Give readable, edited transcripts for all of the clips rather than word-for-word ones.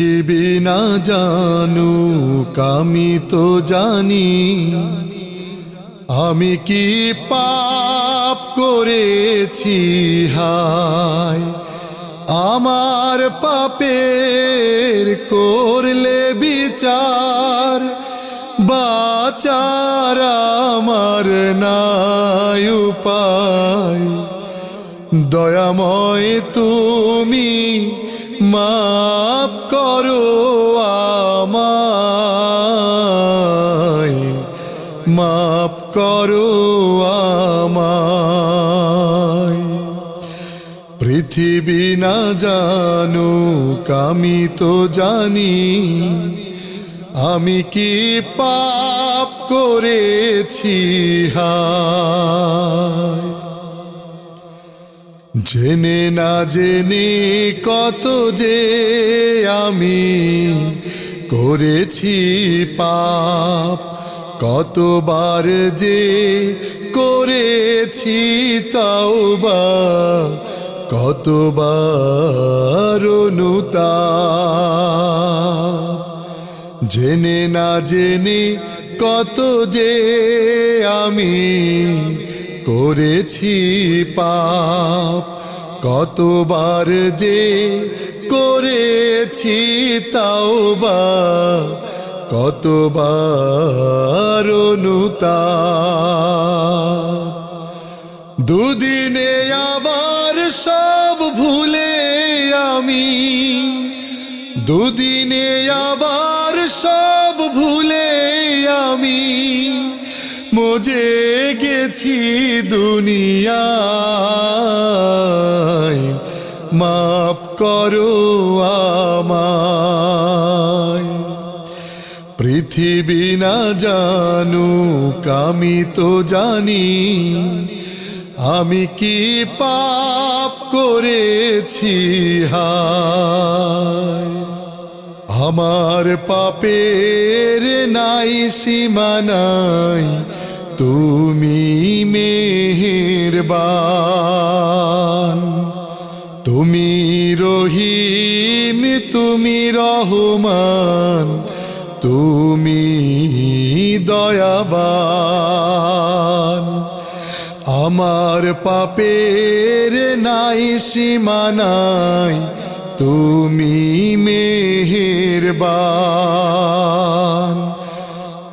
বিনা জানুক আমি তো জানি আমি কি পাপ করেছি হায় আমার পাপের করলে বিচার বাঁচার আমার নাই উপায় দয়াময় তুমি মাফ করো আমায় মাফ করো আমায় পৃথিবী না জানুক আমি তো জানি আমি কি পাপ করেছি হায় জেনে না জেনে কত যে আমি করেছি পাপ কতবার যে করেছি তাওবা কতবার অনুতাপ জেনে না জেনে কত যে আমি করেছি পাপ কতবার যে করেছি তাওবা কতবার অনুতাপ দুদিনে আবার সব ভুলে আমি দুদিনে আবার সব ভুলে আমি মজে গেছি দুনিয়ায় মাফ করো আমায় পৃথিবী না জানুক আমি তো জানি আমি কি পাপ করেছি হায় আমার পাপের নাই সীমা নাই তুমি মেহেরবান তুমি রহিম তুমি রহমান তুমি দয়াবান আমার পাপের নাই সীমা নাই তুমি মেহেরবান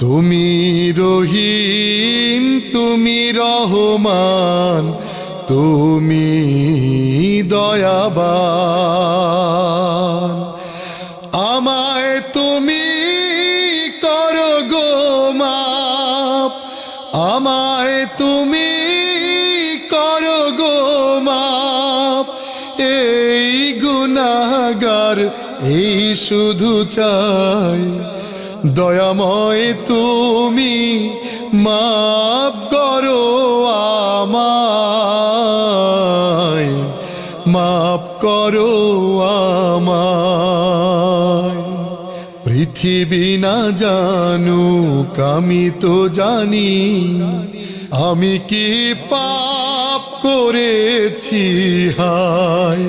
তুমি রহিম তুমি রহমান তুমি দয়াবান আমায় তুমি করো গো মাপ আমায় তুমি করো গো মাপ এই গুনাহগার এই শুধু চাই দয়াময় তুমি মাফ করো আমায় মাফ করো আমায় পৃথিবী না জানুক আমি তো জানি আমি কি পাপ করেছি হায়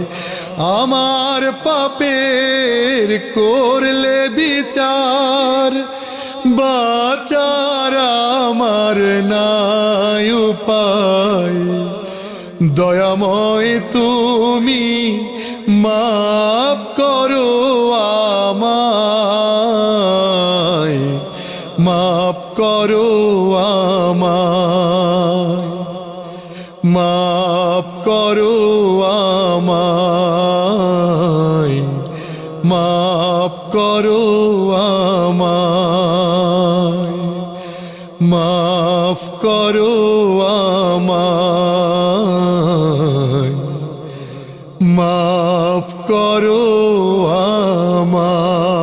আমার পাপের করলে বিচার বাঁচার আমার নাই উপায় দয়াময় তুমি মাফ করো আমায় মাফ করো আমায় মাফ করো আমায় মাফ করো আমায় মাফ করো আমায় মাফ করো আমায়।